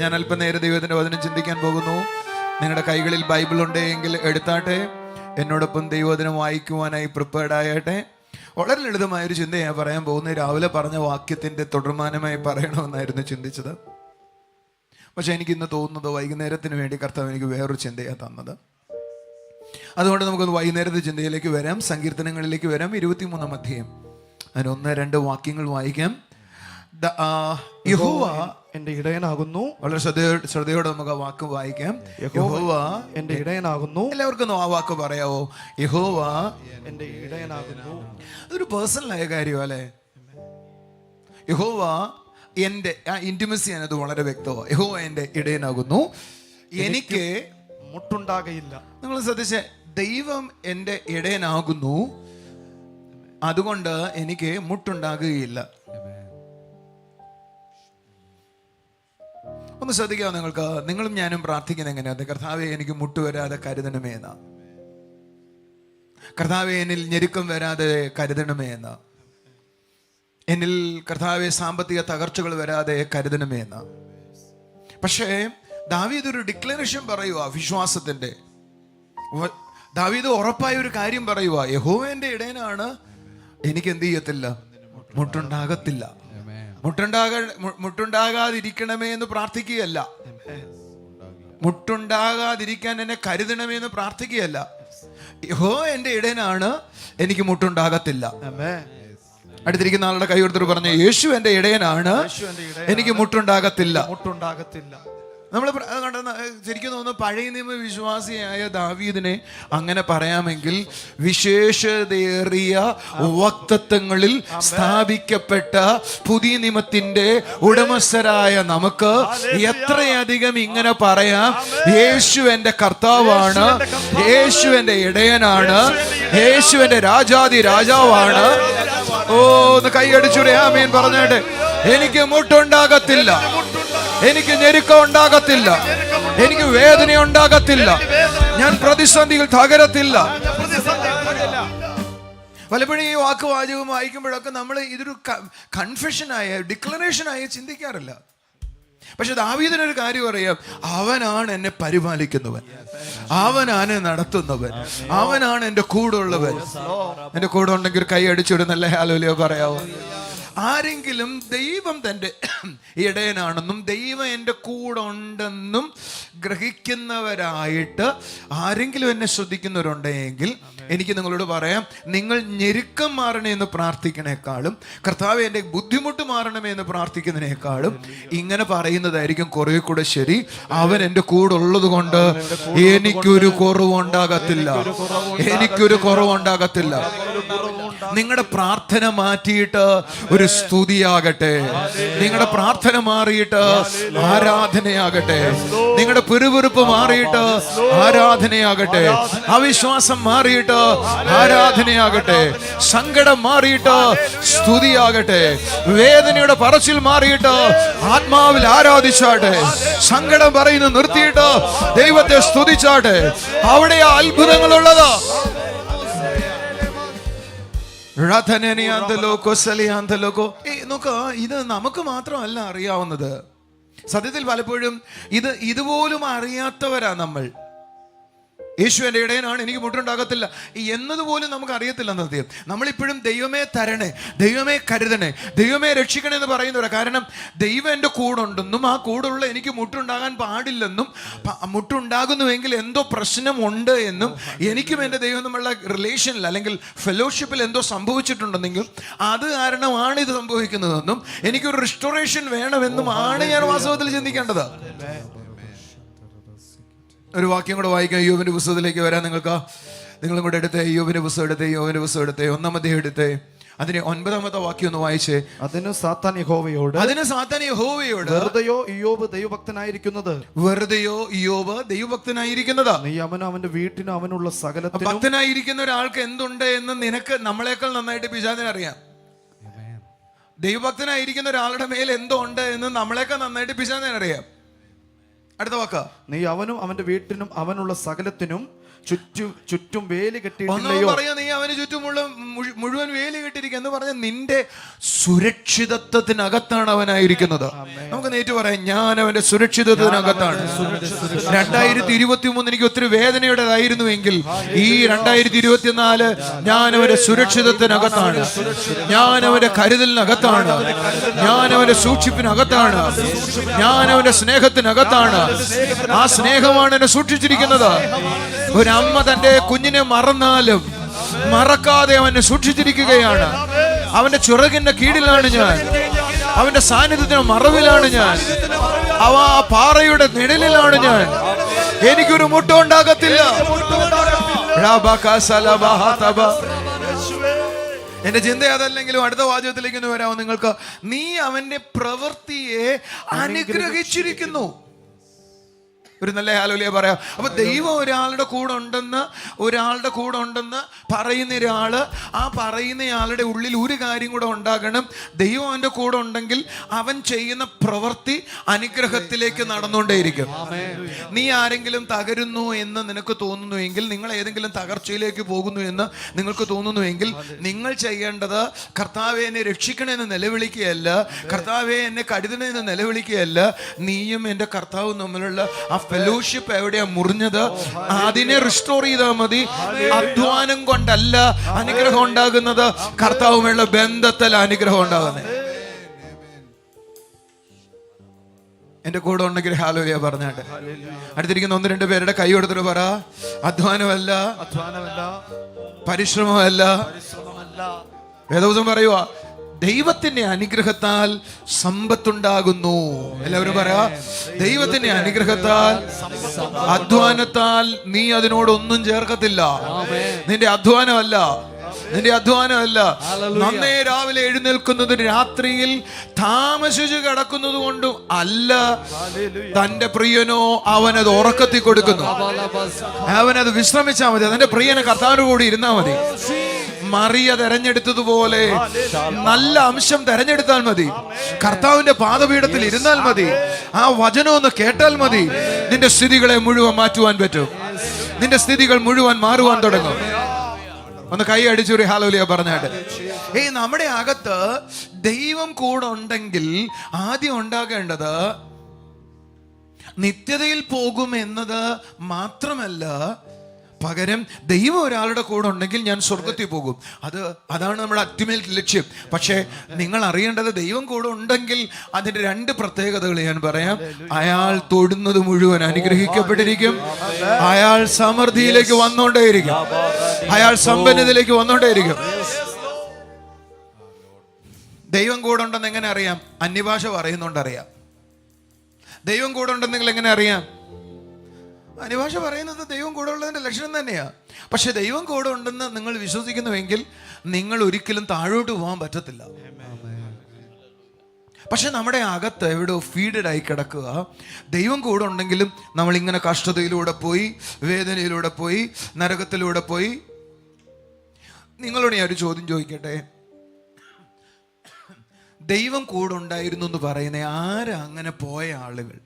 ഞാൻ അല്പനേരം ദൈവത്തിന്റെ വചനം ചിന്തിക്കാൻ പോകുന്നു. നിങ്ങളുടെ കൈകളിൽ ബൈബിൾ ഉണ്ടെങ്കിൽ എടുത്താട്ടെ. എന്നോടൊപ്പം ദൈവവചനം വായിക്കുവാനായി പ്രിപ്പയർഡ് ആയട്ടെ. വളരെ ലളിതമായൊരു ചിന്ത ഞാൻ പറയാൻ പോകുന്നത്. രാവിലെ പറഞ്ഞ വാക്യത്തിന്റെ തുടർമാനമായി പറയണമെന്നായിരുന്നു ചിന്തിച്ചത്. പക്ഷെ എനിക്കിന്ന് തോന്നുന്നത് വൈകുന്നേരത്തിന് വേണ്ടി കർത്താവ് എനിക്ക് വേറൊരു ചിന്തയാണ് തന്നത്. അതുകൊണ്ട് നമുക്കൊന്ന് വൈകുന്നേരത്തെ ചിന്തയിലേക്ക് വരാം, സങ്കീർത്തനങ്ങളിലേക്ക് വരാം. 23-ാം അധ്യായം അതിന് 1-2 വാക്യങ്ങൾ വായിക്കാം. യഹോവ എന്റെ ഇടയനാകുന്നു. വളരെ ശ്രദ്ധയോടെ നമുക്ക് ആ വാക്ക് വായിക്കാം. യഹോവ എന്റെ ഇടയനാകുന്നു. എല്ലാവർക്കും ആ വാക്ക് പറയാവോ? യഹോവ എന്റെ ഇടയനാകുന്നു. അതൊരു പേഴ്സണലായ കാര്യം അല്ലേ? യഹോവ എന്റെ, ആ ഇന്റിമസി അതിനകത്ത് വളരെ വ്യക്തമാണ്. യഹോവ എന്റെ ഇടയനാകുന്നു, എനിക്ക് മുട്ടുണ്ടാകയില്ല. നിങ്ങൾ ശ്രദ്ധിച്ചേ, ദൈവം എന്റെ ഇടയനാകുന്നു, അതുകൊണ്ട് എനിക്ക് മുട്ടുണ്ടാകുകയില്ല. ഒന്ന് ശ്രദ്ധിക്കാമോ നിങ്ങൾക്ക്? നിങ്ങളും ഞാനും പ്രാർത്ഥിക്കുന്നത് എങ്ങനെയാണ്? കർത്താവേ എനിക്ക് മുട്ടുവരാതെ കരുതണമേ എന്ന, കർത്താവേ എന്നിൽ ഞെരുക്കം വരാതെ കരുതണമേ എന്ന, എന്നിൽ കർത്താവെ സാമ്പത്തിക തകർച്ചകൾ വരാതെ കരുതണമേ എന്ന. പക്ഷേ ദാവീദ് ഒരു ഡിക്ലറേഷൻ പറയുക, വിശ്വാസത്തിന്റെ. ദാവീദ് ഉറപ്പായ ഒരു കാര്യം പറയുക, യഹോവ എന്റെ ഇടയനാണ്, എനിക്ക് എന്ത് ചെയ്യത്തില്ല, മുട്ടുണ്ടാകത്തില്ല. മുട്ടുണ്ടാകാതിരിക്കണമേ എന്ന് പ്രാർത്ഥിക്കുകയല്ല, മുട്ടുണ്ടാകാതിരിക്കാൻ എന്നെ കരുതണമേ എന്ന് പ്രാർത്ഥിക്കുകയല്ല. യഹോവ എന്റെ ഇടയനാണ്, എനിക്ക് മുട്ടുണ്ടാകത്തില്ല. അടുത്തിരിക്കുന്ന ആളുടെ കൈ കൊടുത്തിട്ട് പറഞ്ഞു, യേശു എന്റെ ഇടയനാണ്, എനിക്ക് മുട്ടുണ്ടാകത്തില്ല. നമ്മൾ കണ്ടെന്ന് ശരിക്കും തോന്നുന്നു, പഴയ നിയമ വിശ്വാസിയായ ദാവീദിനെ അങ്ങനെ പറയാമെങ്കിൽ വിശേഷതയേറിയ വക്തത്വങ്ങളിൽ സ്ഥാപിക്കപ്പെട്ട പുതിയ നിയമത്തിന്റെ ഉടമസ്ഥരായ നമുക്ക് എത്രയധികം ഇങ്ങനെ പറയാം, യേശു എന്റെ കർത്താവാണ്, യേശു എന്റെ ഇടയനാണ്, യേശു എന്റെ രാജാതി രാജാവാണ്. ഓ, ഒന്ന് കൈയടിച്ചുടെ ആമേൻ പറഞ്ഞേട്ടെ. എനിക്ക് മുട്ടുണ്ടാകത്തില്ല, എനിക്ക് ഞെരുക്കം ഉണ്ടാകത്തില്ല, എനിക്ക് വേദന ഉണ്ടാകത്തില്ല, ഞാൻ പ്രതിസന്ധിയിൽ തകരത്തില്ല. പലപ്പോഴും ഈ വാക്ക് വാചകം വായിക്കുമ്പോഴൊക്കെ നമ്മൾ ഇതൊരു കൺഫെഷനായ, ഡിക്ലറേഷനായി ചിന്തിക്കാറില്ല. പക്ഷെ ദാവീദിനൊരു കാര്യം അറിയാം, അവനാണ് എന്നെ പരിപാലിക്കുന്നവൻ, അവനാണ് നടത്തുന്നവൻ, അവനാണ് എൻ്റെ കൂടെ ഉള്ളവൻ. എൻ്റെ കൂടെ ഉണ്ടെങ്കിൽ ഒരു കൈ അടിച്ചിടും, നല്ല ഹല്ലേലൂയ പറയാവോ? ആരെങ്കിലും ദൈവം തൻ്റെ ഇടയനാണെന്നും ദൈവം എൻ്റെ കൂടെ ഉണ്ടെന്നും ഗ്രഹിക്കുന്നവരായിട്ട് ആരെങ്കിലും എന്നെ ശ്രദ്ധിക്കുന്നവരുണ്ടെങ്കിൽ എനിക്ക് നിങ്ങളോട് പറയാം, നിങ്ങൾ ഞെരുക്കം മാറണേ എന്ന് പ്രാർത്ഥിക്കണേക്കാളും, കർത്താവ് എൻ്റെ ബുദ്ധിമുട്ട് മാറണമേ എന്ന് പ്രാർത്ഥിക്കുന്നതിനേക്കാളും ഇങ്ങനെ പറയുന്നതായിരിക്കും കുറെ കൂടെ ശരി. അവൻ എൻ്റെ കൂടെ ഉള്ളത് കൊണ്ട് എനിക്കൊരു കുറവുണ്ടാകത്തില്ല, എനിക്കൊരു കുറവുണ്ടാകത്തില്ല. നിങ്ങളുടെ പ്രാർത്ഥന മാറ്റിയിട്ട് ഒരു സ്തുതിയാകട്ടെ, നിങ്ങളുടെ പ്രാർത്ഥന മാറിയിട്ട് ആരാധനയാകട്ടെ, നിങ്ങളുടെ പിറുപിറുപ്പ് മാറിയിട്ട് ആരാധനയാകട്ടെ, അവിശ്വാസം മാറിയിട്ട് ആരാധനയാകട്ടെ, സങ്കടം മാറിയിട്ട് സ്തുതിയാകട്ടെ, വേദനയുടെ പറച്ചിൽ മാറിയിട്ട് ആത്മാവിൽ ആരാധിച്ചാട്ടെ, സങ്കടം പറയുന്നത് നിർത്തിയിട്ട് ദൈവത്തെ സ്തുതിച്ചാട്ടെ. അവിടെയാ അത്ഭുതങ്ങളുള്ളത്. നോക്ക, ഇത് നമുക്ക് മാത്രമല്ല അറിയാവുന്നത്. സത്യത്തിൽ പലപ്പോഴും ഇതുപോലും അറിയാത്തവരാ നമ്മൾ. യേശു എൻ്റെ ഇടയനാണ്, എനിക്ക് മുട്ടുണ്ടാകത്തില്ല എന്നതുപോലും നമുക്ക് അറിയത്തില്ല. സത്യം, നമ്മളിപ്പോഴും ദൈവമേ തരണേ, ദൈവമേ കരുതണേ, ദൈവമേ രക്ഷിക്കണേ എന്ന് പറയുന്നവരാ. കാരണം ദൈവം എൻ്റെ കൂടെ ഉണ്ടെന്നും ആ കൂടുള്ള എനിക്ക് മുട്ടുണ്ടാകാൻ പാടില്ലെന്നും, മുട്ടുണ്ടാകുന്നുവെങ്കിൽ എന്തോ പ്രശ്നമുണ്ട് എന്നും, എനിക്കും എൻ്റെ ദൈവം തമ്മിലുള്ള റിലേഷനിൽ അല്ലെങ്കിൽ ഫെലോഷിപ്പിൽ എന്തോ സംഭവിച്ചിട്ടുണ്ടെന്നെങ്കിൽ അത് കാരണമാണ് ഇത് സംഭവിക്കുന്നതെന്നും എനിക്കൊരു റിസ്റ്റോറേഷൻ വേണമെന്നും ആണ് ഞാൻ വാസ്തവത്തിൽ ചിന്തിക്കേണ്ടത്. ഒരു വാക്യം കൂടെ വായിക്കാം. യോബിന്റെ പുസ്തകത്തിലേക്ക് വരാൻ നിങ്ങളും കൂടെ എടുത്തേ. യോബിന്റെ പുസ്തകം എടുത്തേ, 1-ാം അധ്യായം എടുത്തേ. അതിന് 9-ാമത്തെ വാക്യം ഒന്ന് വായിച്ചേ. അതിന് സാത്താൻ യഹോവയോട് വെറുതെയോ ഇയ്യോബ് ദൈവഭക്തനായിരിക്കുന്നതാ, നീ അവനും അവന്റെ വീട്ടിനും അവനുള്ള സകലത്തിനും. ഭക്തനായിരിക്കുന്ന ഒരാൾക്ക് എന്തുണ്ട് എന്ന് നിനക്ക് നമ്മളെക്കാൾ നന്നായിട്ട് പിശാചിന് അറിയാം. ദൈവഭക്തനായിരിക്കുന്ന ഒരാളുടെ മേൽ എന്തോ ഉണ്ട് എന്ന് നമ്മളെക്കാൾ നന്നായിട്ട് പിശാചിന് അറിയാം. അടുത്ത വാക്ക, നീ അവനും അവന്റെ വീട്ടിനും അവനുള്ള സകലത്തിനും ചുറ്റും വേലി ഒന്നും കെട്ടിയിട്ടില്ലയോ? പറയാ, നീ അവന് ചുറ്റുമുള്ള മുഴുവൻ വേലി കെട്ടിയിരിക്കുക എന്ന് പറഞ്ഞ നിന്റെ സുരക്ഷിതത്വത്തിനകത്താണ് അവനായിരിക്കുന്നത്. നമുക്ക് നേരിട്ട് പറയാം, ഞാൻ അവന്റെ സുരക്ഷിതത്വത്തിനകത്താണ്. 2023 എനിക്ക് ഒത്തിരി വേദനയുടേതായിരുന്നുവെങ്കിൽ ഈ 2024 ഞാൻ അവന്റെ സുരക്ഷിതത്വത്തിനകത്താണ്, ഞാൻ അവന്റെ കരുതലിനകത്താണ്, ഞാൻ അവന്റെ സൂക്ഷിപ്പിനകത്താണ്, ഞാൻ അവന്റെ സ്നേഹത്തിനകത്താണ്. ആ സ്നേഹമാണ് എന്നെ സൂക്ഷിച്ചിരിക്കുന്നത്. ഒരമ്മ തന്റെ കുഞ്ഞിനെ മറന്നാലും മറക്കാതെ അവനെ സൂക്ഷിച്ചിരിക്കുകയാണ്. അവന്റെ ചിറകിന്റെ കീഴിലാണ് ഞാൻ, അവന്റെ സാന്നിധ്യത്തിന് മറവിലാണ് ഞാൻ, ആ പാറയുടെ നിഴലിലാണ് ഞാൻ. എനിക്കൊരു മുട്ടും ഉണ്ടാകത്തില്ല. എന്റെ ചിന്ത അതല്ലെങ്കിലും അടുത്ത വാചകത്തിലേക്ക് ഒന്ന് വരാമോ നിങ്ങൾക്ക്? നീ അവന്റെ പ്രവൃത്തിയെ അനുഗ്രഹിച്ചിരിക്കുന്നു. ഒരു നല്ല ഹല്ലേലൂയ പറയാം. അപ്പൊ ദൈവം ഒരാളുടെ കൂടെ ഉണ്ടെന്ന് പറയുന്ന ഒരാള്, ആ പറയുന്നയാളുടെ ഉള്ളിൽ ഒരു കാര്യം കൂടെ ഉണ്ടാകണം. ദൈവം അവന്റെ കൂടെ ഉണ്ടെങ്കിൽ അവൻ ചെയ്യുന്ന പ്രവൃത്തി അനുഗ്രഹത്തിലേക്ക് നടന്നുകൊണ്ടേയിരിക്കും. നീ ആരെങ്കിലും തകരുന്നു എന്ന് നിനക്ക് തോന്നുന്നുവെങ്കിൽ, നിങ്ങൾ ഏതെങ്കിലും തകർച്ചയിലേക്ക് പോകുന്നു എന്ന് നിങ്ങൾക്ക് തോന്നുന്നുവെങ്കിൽ, നിങ്ങൾ ചെയ്യേണ്ടത് കർത്താവെ എന്നെ രക്ഷിക്കണമെന്ന് നിലവിളിക്കുകയല്ല, കർത്താവെ എന്നെ കരുതണമെന്ന് നിലവിളിക്കുകയല്ല. നീയും എൻ്റെ കർത്താവും തമ്മിലുള്ള ആ ഫെലോഷിപ്പ് എവിടെയാ മുറിഞ്ഞത്, അതിനെ റിസ്റ്റോർ ചെയ്താൽ മതി. അധ്വാനം കൊണ്ടല്ല അനുഗ്രഹം ഉണ്ടാകുന്നത്, കർത്താവുമായുള്ള ബന്ധത്തിൽ അനുഗ്രഹം ഉണ്ടാകുന്നത്. എന്റെ കൂടെ ഉണ്ടെങ്കിൽ ഹല്ലേലൂയ പറഞ്ഞാട്ടെ. അടുത്തിരിക്കുന്ന 1-2 പേരുടെ കൈ കൊടുത്തിട്ട് പറ, അധ്വാനമല്ല, പരിശ്രമമല്ല. വേദപുസ്തകം പറയുവാ, ദൈവത്തിന്റെ അനുഗ്രഹത്താൽ സമ്പത്തുണ്ടാകുന്നു. എല്ലാവരും പറയാ, ദൈവത്തിന്റെ അനുഗ്രഹത്താൽ, അധ്വാനത്താൽ നീ അതിനോടൊന്നും ചേർക്കത്തില്ല. നിന്റെ അധ്വാനമല്ല. നന്നേ രാവിലെ എഴുന്നേൽക്കുന്നത് രാത്രിയിൽ താമസിച്ച് കിടക്കുന്നത് കൊണ്ടും അല്ല. തന്റെ പ്രിയനോ അവനത് ഉറക്കത്തിൽ കൊടുക്കുന്നു. അവനത് വിശ്രമിച്ചാൽ മതി. തന്റെ പ്രിയനെ കർത്താവിന്റെ കൂടി ഇരുന്നാ മതി. മറിയ തെരഞ്ഞെടുത്തതുപോലെ നല്ല അംശം തെരഞ്ഞെടുത്താൽ മതി. കർത്താവിന്റെ പാദപീഠത്തിൽ ഇരുന്നാൽ മതി. ആ വചനം ഒന്ന് കേട്ടാൽ മതി. നിന്റെ സ്ഥിതികളെ മുഴുവൻ മാറ്റുവാൻ പറ്റും. നിന്റെ സ്ഥിതികൾ മുഴുവൻ മാറുവാൻ തുടങ്ങും. ഒന്ന് കൈ അടിച്ചൊരു ഹല്ലേലൂയ പറഞ്ഞാട്ട്. നമ്മുടെ അകത്ത് ദൈവം കൂടെ ഉണ്ടെങ്കിൽ ആദ്യം ഉണ്ടാകേണ്ടത് നിത്യതയിൽ പോകും എന്നത് മാത്രമല്ല, പകരം ദൈവം ഒരാളുടെ കൂടെ ഉണ്ടെങ്കിൽ ഞാൻ സ്വർഗത്തിൽ പോകും. അതാണ് നമ്മുടെ അൾട്ടിമേറ്റ് ലക്ഷ്യം. പക്ഷേ നിങ്ങൾ അറിയേണ്ടത്, ദൈവം കൂടെ ഉണ്ടെങ്കിൽ അതിന്റെ 2 പ്രത്യേകതകൾ ഞാൻ പറയാം. അയാൾ തൊടുന്നത് മുഴുവൻ അനുഗ്രഹിക്കപ്പെട്ടിരിക്കും. അയാൾ സമൃദ്ധിയിലേക്ക് വന്നുകൊണ്ടേയിരിക്കും. അയാൾ സമ്പന്നതയിലേക്ക് വന്നുകൊണ്ടേയിരിക്കും. ദൈവം കൂടെ ഉണ്ടെന്ന് എങ്ങനെ അറിയാം? അന്യഭാഷ പറയുന്നുണ്ടറിയാം. ദൈവം കൂടെ ഉണ്ടെന്നെങ്കിൽ എങ്ങനെ അറിയാം? അന്യഭാഷ പറയുന്നത് ദൈവം കൂടെ ഉള്ളതിന്റെ ലക്ഷണം തന്നെയാ. പക്ഷെ ദൈവം കൂടെ ഉണ്ടെന്ന് നിങ്ങൾ വിശ്വസിക്കുന്നുവെങ്കിൽ നിങ്ങൾ ഒരിക്കലും താഴോട്ട് പോകാൻ പറ്റത്തില്ല. പക്ഷെ നമ്മുടെ അകത്ത് എവിടെയോ ഫീഡഡ് ആയി കിടക്കുക. ദൈവം കൂടെ ഉണ്ടെങ്കിലും നമ്മൾ ഇങ്ങനെ കഷ്ടതയിലൂടെ പോയി, വേദനയിലൂടെ പോയി, നരകത്തിലൂടെ പോയി. നിങ്ങളോട് ഞാൻ ഒരു ചോദ്യം ചോദിക്കട്ടെ. ദൈവം കൂടെ ഉണ്ടായിരുന്നു എന്ന് പറയുന്ന ആരാ അങ്ങനെ പോയ ആളുകൾ?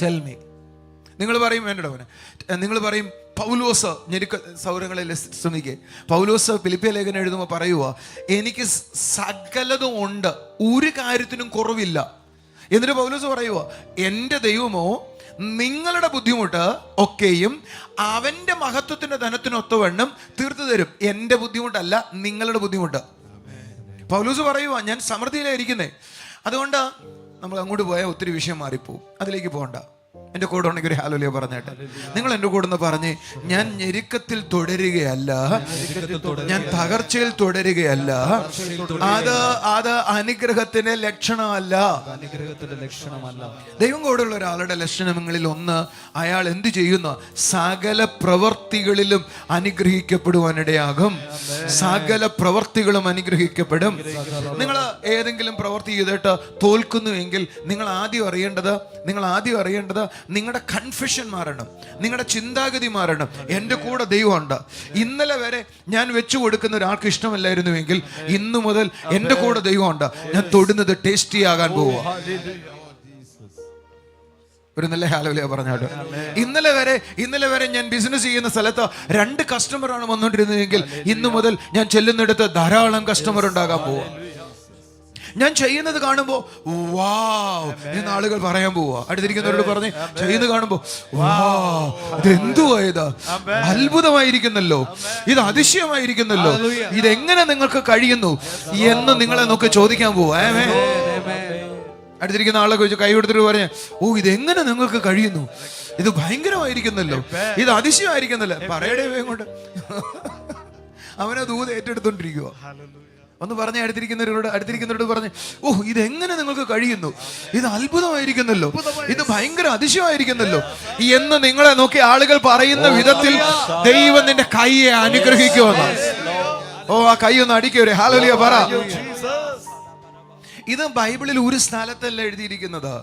Tell me. നിങ്ങൾ പറയും വേണ്ടവനെ, നിങ്ങൾ പറയും പൗലോസ് ഞെരുക്ക സൗരങ്ങളിൽ ശ്രമിക്കേ. പൗലോസ് ഫിലിപ്പിയ ലേഖനം എഴുതുമ്പോൾ പറയുക, എനിക്ക് സകലതും ഉണ്ട്, ഒരു കാര്യത്തിനും കുറവില്ല. എന്നിട്ട് പൗലോസ് പറയുക, എൻ്റെ ദൈവമോ നിങ്ങളുടെ ബുദ്ധിമുട്ട് ഒക്കെയും അവന്റെ മഹത്വത്തിന്റെ ധനത്തിനൊത്തവണ്ണം തീർത്തു തരും. എൻ്റെ ബുദ്ധിമുട്ടല്ല, നിങ്ങളുടെ ബുദ്ധിമുട്ട്. പൗലോസ് പറയുക, ഞാൻ സമൃദ്ധിയിലായിരിക്കുന്നേ. അതുകൊണ്ട് നമ്മൾ അങ്ങോട്ട് പോയാൽ ഒത്തിരി വിഷയം മാറിപ്പോവും. അതിലേക്ക് പോകണ്ട. എൻ്റെ കൂടെ ഉണ്ടെങ്കിൽ ഒരു ഹല്ലേലൂയ പറഞ്ഞേട്ടെ. നിങ്ങൾ എൻ്റെ കൂടെ ഒന്ന് പറഞ്ഞ്, ഞാൻ ഞെരുക്കത്തിൽ തുടരുകയല്ല, ഞാൻ തകർച്ചയിൽ തുടരുകയല്ല. അത് അനുഗ്രഹത്തിന്റെ ലക്ഷണമല്ല. ദൈവം കൂടെയുള്ള ഒരാളുടെ ലക്ഷണങ്ങളിൽ ഒന്ന്, അയാൾ എന്ത് ചെയ്യുന്ന സകല പ്രവർത്തികളിലും അനുഗ്രഹിക്കപ്പെടുവാനിടയാകും. സകല പ്രവർത്തികളും അനുഗ്രഹിക്കപ്പെടും. നിങ്ങൾ ഏതെങ്കിലും പ്രവർത്തി ചെയ്തിട്ട് തോൽക്കുന്നുവെങ്കിൽ നിങ്ങൾ ആദ്യം അറിയേണ്ടത് നിങ്ങളുടെ കൺഫെഷൻ മാറണം, നിങ്ങളുടെ ചിന്താഗതി മാറണം. എൻ്റെ കൂടെ ദൈവമുണ്ട്. ഇന്നലെ വരെ ഞാൻ വെച്ചു കൊടുക്കുന്ന ഒരാൾക്ക് ഇഷ്ടമല്ലായിരുന്നുവെങ്കിൽ ഇന്നു മുതൽ എൻ്റെ കൂടെ ദൈവമുണ്ട്. ഞാൻ തൊടുന്നത് ടേസ്റ്റി ആകാൻ പോവുക. ഒരു നല്ല ഹല്ലേലൂയ പറഞ്ഞാട്ടോ. ഇന്നലെ വരെ ഞാൻ ബിസിനസ് ചെയ്യുന്ന സ്ഥലത്ത് 2 കസ്റ്റമറാണ് വന്നുകൊണ്ടിരുന്നതെങ്കിൽ ഇന്നു മുതൽ ഞാൻ ചെല്ലുന്നിടത്ത് ധാരാളം കസ്റ്റമർ ഉണ്ടാകാൻ പോവാ. ഞാൻ ചെയ്യുന്നത് കാണുമ്പോ വാവ് എന്ന് ആളുകൾ പറയാൻ പോവാ. അടുത്തിരിക്കുന്നവരോട് പറഞ്ഞ് ചെയ്യുന്നത് കാണുമ്പോ വാവ്, ഇതെന്തുവാ ഇത്, അത്ഭുതമായിരിക്കുന്നല്ലോ, ഇത് അതിശയമായിരിക്കുന്നല്ലോ, ഇതെങ്ങനെ നിങ്ങൾക്ക് കഴിയുന്നു എന്ന് നിങ്ങളെ നോക്കി ചോദിക്കാൻ പോവാ. അടുത്തിരിക്കുന്ന ആളെ കുറിച്ച് കൈ കൊടുത്തിട്ട് പറഞ്ഞ, ഓ ഇതെങ്ങനെ നിങ്ങൾക്ക് കഴിയുന്നു, ഇത് ഭയങ്കരമായിരിക്കുന്നല്ലോ, ഇത് അതിശയമായിരിക്കുന്നല്ലോ. പറയടേ വേഗം കൊണ്ട് അവനെ ദൂത് ഏറ്റെടുത്തോണ്ടിരിക്കുക. ഒന്ന് പറഞ്ഞ അടുത്തിരിക്കുന്നവരോട് പറഞ്ഞ്, ഓ ഇതെങ്ങനെ നിങ്ങൾക്ക് കഴിയുന്നു, ഇത് അത്ഭുതമായിരിക്കുന്നല്ലോ, ഇത് ഭയങ്കര അതിശയമായിരിക്കുന്നല്ലോ എന്ന് നിങ്ങളെ നോക്കി ആളുകൾ പറയുന്ന വിധത്തിൽ ദൈവം നിന്റെ കൈയെ അനുഗ്രഹിക്കുമെന്ന്. ഓ ആ കൈ ഒന്ന് അടിക്കവരെ ഹല്ലേലൂയ പറ. ഇത് ബൈബിളിൽ ഒരു സ്ഥലത്തല്ല എഴുതിയിരിക്കുന്നത്.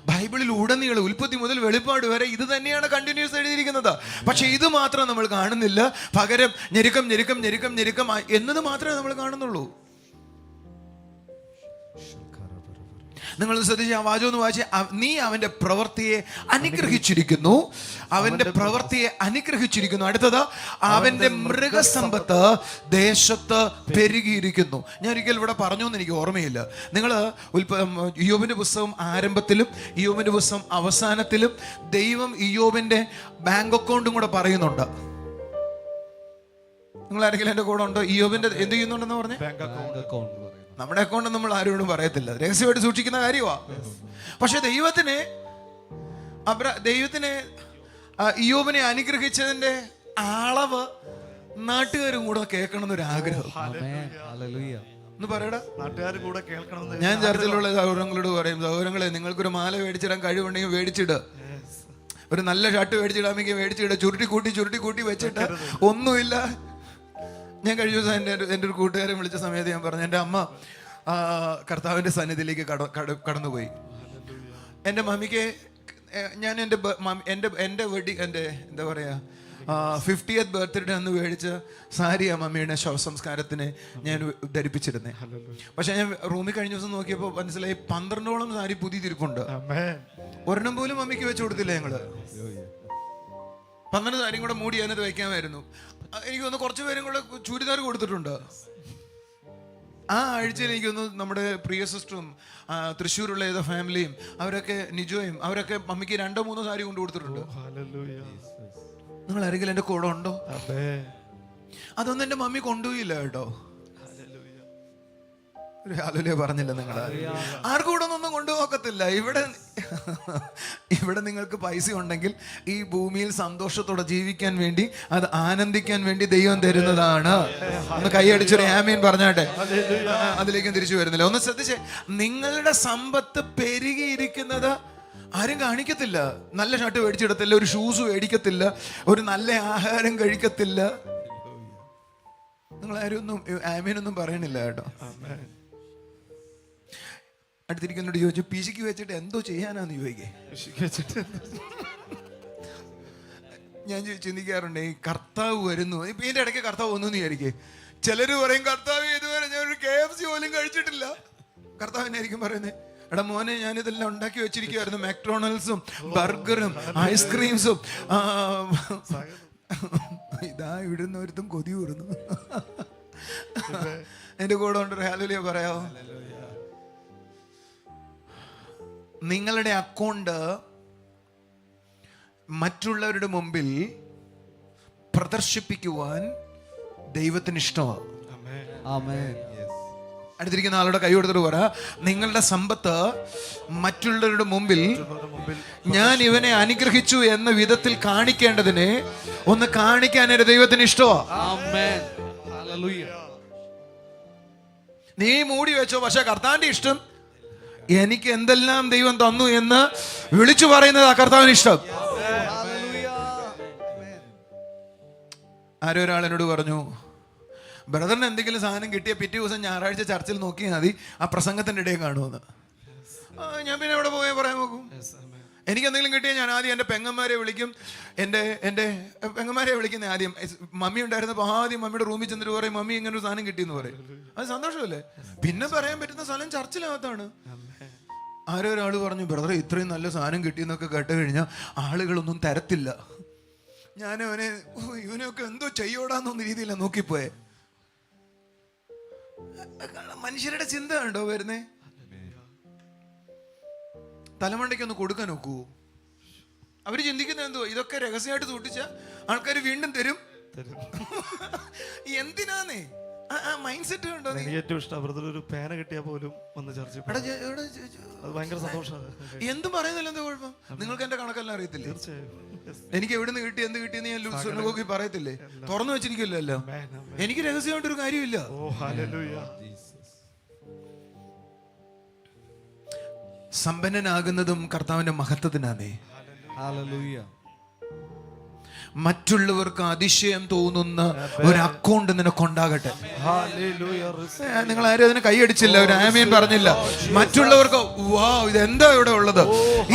ബൈബിളിൽ ഉടനീളം ഉൽപ്പത്തി മുതൽ വെളിപ്പാട് വരെ ഇത് തന്നെയാണ് കണ്ടിന്യൂസ് എഴുതിയിരിക്കുന്നത്. പക്ഷെ ഇത് മാത്രം നമ്മൾ കാണുന്നില്ല. പകരം ഞെരുക്കം എന്നത് മാത്രമേ നമ്മൾ കാണുന്നുള്ളൂ. നിങ്ങൾ ശ്രദ്ധിച്ച് ആ വാചകം ഒന്ന് വായിച്ച്, നീ അവന്റെ പ്രവൃത്തിയെ അനുഗ്രഹിച്ചിരിക്കുന്നു, അവന്റെ പ്രവൃത്തിയെ അനുഗ്രഹിച്ചിരിക്കുന്നു. അടുത്തത്, അവന്റെ മൃഗസമ്പത്ത് ദേശത്ത് പെരുകിയിരിക്കുന്നു. ഞാൻ ഒരിക്കൽ ഇവിടെ പറഞ്ഞു എന്ന് എനിക്ക് ഓർമ്മയില്ല. നിങ്ങൾ ഇയ്യോബിന്റെ പുസ്തകം ആരംഭത്തിലും ഇയ്യോബിന്റെ പുസ്തകം അവസാനത്തിലും ദൈവം ഇയ്യോബിന്റെ ബാങ്ക് അക്കൗണ്ടും കൂടെ പറയുന്നുണ്ട്. നിങ്ങൾ ആരെങ്കിലും എന്റെ കൂടെ ഉണ്ടോ? ഇയ്യോബിന്റെ എന്ത് ചെയ്യുന്നുണ്ടെന്ന് പറഞ്ഞേ? നമ്മുടെ അക്കൗണ്ട് നമ്മൾ ആരോടും പറയത്തില്ല, രഹസ്യമായിട്ട് സൂക്ഷിക്കുന്ന കാര്യമാണ്. പക്ഷെ ദൈവത്തിനെ ഇയ്യോബിനെ അനുഗ്രഹിച്ചതിന്റെ അളവ് നാട്ടുകാരും കൂടെ കേൾക്കണം എന്നൊരു ആഗ്രഹം. ഒന്ന് പറയടാ, നാട്ടുകാരും കൂടെ കേൾക്കണം. ഞാൻ ചർച്ചിലുള്ള സഹോദരങ്ങളോട് പറയും, സഹോദരങ്ങളെ നിങ്ങൾക്കൊരു മാല മേടിച്ചിടാൻ കഴിവുണ്ടെങ്കിൽ മേടിച്ചിട്, ഒരു നല്ല ഷർട്ട് മേടിച്ചിടാമെങ്കിൽ മേടിച്ചിട്. ചുരുട്ടി കൂട്ടി വെച്ചിട്ട് ഒന്നുമില്ല. ഞാൻ കഴിഞ്ഞ ദിവസം എൻ്റെ ഒരു കൂട്ടുകാരെ വിളിച്ച സമയത്ത് ഞാൻ പറഞ്ഞു, എൻ്റെ അമ്മ കർത്താവിൻ്റെ സന്നിധിയിലേക്ക് കടന്നുപോയി. എൻ്റെ മമ്മിക്ക് ഞാൻ എൻ്റെ എന്താ പറയുക 50th ബർത്ത്ഡേ അന്ന് മേടിച്ച സാരിയാണ് മമ്മിയുടെ ശവസംസ്കാരത്തിന് ഞാൻ ധരിപ്പിച്ചിരുന്നേ. പക്ഷെ ഞാൻ റൂമിൽ കഴിഞ്ഞ ദിവസം നോക്കിയപ്പോൾ മനസ്സിലായി 12ഓളം സാരി പുതിയ തിരിപ്പുണ്ട്. ഒരെണ്ണം പോലും മമ്മിക്ക് വെച്ച് കൊടുത്തില്ല ഞങ്ങള്. 12 സാരിയും കൂടെ മൂടി അതിനകത്ത് വയ്ക്കാമായിരുന്നു. എനിക്കൊന്ന് കുറച്ച് പേരും കൂടെ ചുരിദാർ കൊടുത്തിട്ടുണ്ട്. ആ ആഴ്ചയിൽ എനിക്കൊന്ന് നമ്മുടെ പ്രിയ സിസ്റ്ററും തൃശ്ശൂരുള്ള ഏതോ ഫാമിലിയും അവരൊക്കെ നിജോയും അവരൊക്കെ മമ്മിക്ക് 2-3 സാരി കൊണ്ട് കൊടുത്തിട്ടുണ്ട്. നിങ്ങൾ ആരെങ്കിലും എൻ്റെ കൂടെ ഉണ്ടോ? അതൊന്നും എൻ്റെ മമ്മി കൊണ്ടുപോയില്ല കേട്ടോ. ഹല്ലേലൂയ പറഞ്ഞില്ല. നിങ്ങൾ ആർക്കും കൂടെ ഒന്നും കൊണ്ടുപോകത്തില്ല. ഇവിടെ നിങ്ങൾക്ക് പൈസ ഉണ്ടെങ്കിൽ ഈ ഭൂമിയിൽ സന്തോഷത്തോടെ ജീവിക്കാൻ വേണ്ടി, അത് ആനന്ദിക്കാൻ വേണ്ടി ദൈവം തരുന്നതാണ്. ഒന്ന് കൈയടിച്ചൊരു ആമീൻ പറഞ്ഞാട്ടെ. അതിലേക്കും തിരിച്ചു വരുന്നില്ല. ഒന്ന് ശ്രദ്ധിച്ചേ, നിങ്ങളുടെ സമ്പത്ത് പെരുകിയിരിക്കുന്നത് ആരും കാണിക്കത്തില്ല. നല്ല ഷർട്ട് മേടിച്ചിടത്തില്ല, ഒരു ഷൂസ് മേടിക്കത്തില്ല, ഒരു നല്ല ആഹാരം കഴിക്കത്തില്ല. നിങ്ങൾ ആരും ഒന്നും ആമീനൊന്നും പറയണില്ല കേട്ടോ. അടുത്തിരിക്കുന്നോട് ചോദിച്ചു, പിശുക്ക് വെച്ചിട്ട് എന്തോ ചെയ്യാനാന്ന് ചോദിക്കേ. ഞാൻ ചിന്തിക്കാറുണ്ട്, ഈ കർത്താവ് വരുന്നു, ഇപ്പൊ ഇതിന്റെ ഇടയ്ക്ക് കർത്താവ് വന്നു എന്ന് വിചാരിക്കേ. ചിലര് പറയും, കർത്താവ് ഇതുവരെ ഞാൻ ഒരു KFC പോലും കഴിച്ചിട്ടില്ല. കർത്താവിനായിരിക്കും പറയുന്നത്, എടാ മോനെ ഞാനിതെല്ലാം ഉണ്ടാക്കി വെച്ചിരിക്കുവായിരുന്നു, മാക്ഡൊണാൾഡ്സും ബർഗറും ഐസ്ക്രീംസും. ഇതാ ഇവിടുന്ന് ഒരുത്തും കൊതി കൂറുന്നു. എന്റെ കൂടെ ഉണ്ട് ഹല്ലേലൂയ പറയാവോ? നിങ്ങളുടെ അക്കൗണ്ട് മറ്റുള്ളവരുടെ മുമ്പിൽ പ്രദർശിപ്പിക്കുവാൻ ദൈവത്തിന് ഇഷ്ടമാണ്. അടുത്തിരിക്കുന്ന ആളുടെ കൈ കൊടുത്തിട്ട് പറ, നിങ്ങളുടെ സമ്പത്ത് മറ്റുള്ളവരുടെ മുമ്പിൽ ഞാൻ ഇവനെ അനുഗ്രഹിച്ചു എന്ന വിധത്തിൽ കാണിക്കേണ്ടതിനെ ഒന്ന് കാണിക്കാൻ എൻ്റെ ദൈവത്തിന് ഇഷ്ടമാണ്. നീ മൂടി വെച്ചോ, പക്ഷെ കർത്താവിന്റെ ഇഷ്ടം എനിക്ക് എന്തെല്ലാം ദൈവം തന്നു എന്ന് വിളിച്ചു പറയുന്നത് ആ കർത്താവിന് ഇഷ്ടം. ആരോ ഒരാൾ എന്നോട് പറഞ്ഞു, ബ്രദറിന് എന്തെങ്കിലും സാധനം കിട്ടിയ പിറ്റേ ദിവസം ഞായറാഴ്ച ചർച്ചിൽ നോക്കിയാൽ മതി, ആ പ്രസംഗത്തിന്റെ ഇടയിൽ കാണുമെന്ന്. ഞാൻ പിന്നെ എവിടെ പോയാൽ പറയാൻ നോക്കും? എനിക്ക് എന്തെങ്കിലും കിട്ടിയാൽ ഞാൻ ആദ്യം എൻ്റെ പെങ്ങന്മാരെ വിളിക്കും. എൻ്റെ പെങ്ങന്മാരെ വിളിക്കുന്ന ആദ്യം. മമ്മി ഉണ്ടായിരുന്നപ്പോൾ ആദ്യം മമ്മിയുടെ റൂമിൽ ചെന്നിട്ട് പറയും, മമ്മി ഇങ്ങനെ ഒരു സാധനം കിട്ടിയെന്ന് പറയും. അത് സന്തോഷമല്ലേ? പിന്നെ പറയാൻ പറ്റുന്ന സ്ഥലം ചർച്ചിനകത്താണ്. ആരോ ഒരാൾ പറഞ്ഞു, ബ്രദറെ ഇത്രയും നല്ല സാധനം കിട്ടിയെന്നൊക്കെ കേട്ട് കഴിഞ്ഞാൽ ആളുകളൊന്നും തരത്തില്ല. ഞാൻ അവനെ ഇവനെയൊക്കെ എന്തോ ചെയ്യോടാന്നൊന്ന രീതിയിലാണ് നോക്കിപ്പോയെ. മനുഷ്യരുടെ ചിന്ത കണ്ടോ വരുന്നേ? തലമണ്ടയ്ക്കൊന്ന് കൊടുക്കാൻ നോക്കൂ. അവര് ചിന്തിക്കുന്നത് എന്തോ, ഇതൊക്കെ രഹസ്യമായിട്ട് സൂക്ഷിച്ച ആൾക്കാർ വീണ്ടും തരും. എന്തിനാന്നേ ആ മൈൻഡ് സെറ്റ് കണ്ടോ? എനിക്ക് ഏറ്റവും ഇഷ്ടം ബ്രദർ ഒരു പേന കിട്ടിയാൽ പോലും ഒന്ന് ചർച്ച അത് ഭയങ്കര സന്തോഷമാണ്. എന്തും പറയുന്നില്ല, എന്താ കുഴപ്പം? നിങ്ങൾക്ക് എന്റെ കണക്കെല്ലാം അറിയത്തില്ലേ? തീർച്ചയായും എനിക്ക് എവിടെ നിന്ന് കിട്ടി എന്ത് കിട്ടിയെന്ന് ഞാൻ നോക്കി പറയത്തില്ലേ? തുറന്നു വെച്ചിരിക്കില്ലല്ലോ. എനിക്ക് രഹസ്യമായിട്ടൊരു കാര്യമില്ല. ഓ ഹല്ലേലൂയ. സമ്പന്നനാകുന്നതും കർത്താവിന്റെ മഹത്വത്തിനാണേ. ഹല്ലേലൂയ. മറ്റുള്ളവർക്ക് അതിശയം തോന്നുന്ന ഒരു അക്കൗണ്ട് നിനക്കുണ്ടാകട്ടെ. നിങ്ങൾ ആരും അതിന് കൈയടിച്ചില്ല, ഒരു ആമേൻ പറഞ്ഞില്ല. മറ്റുള്ളവർക്ക് വാ ഇതെന്താ ഇവിടെ ഉള്ളത്,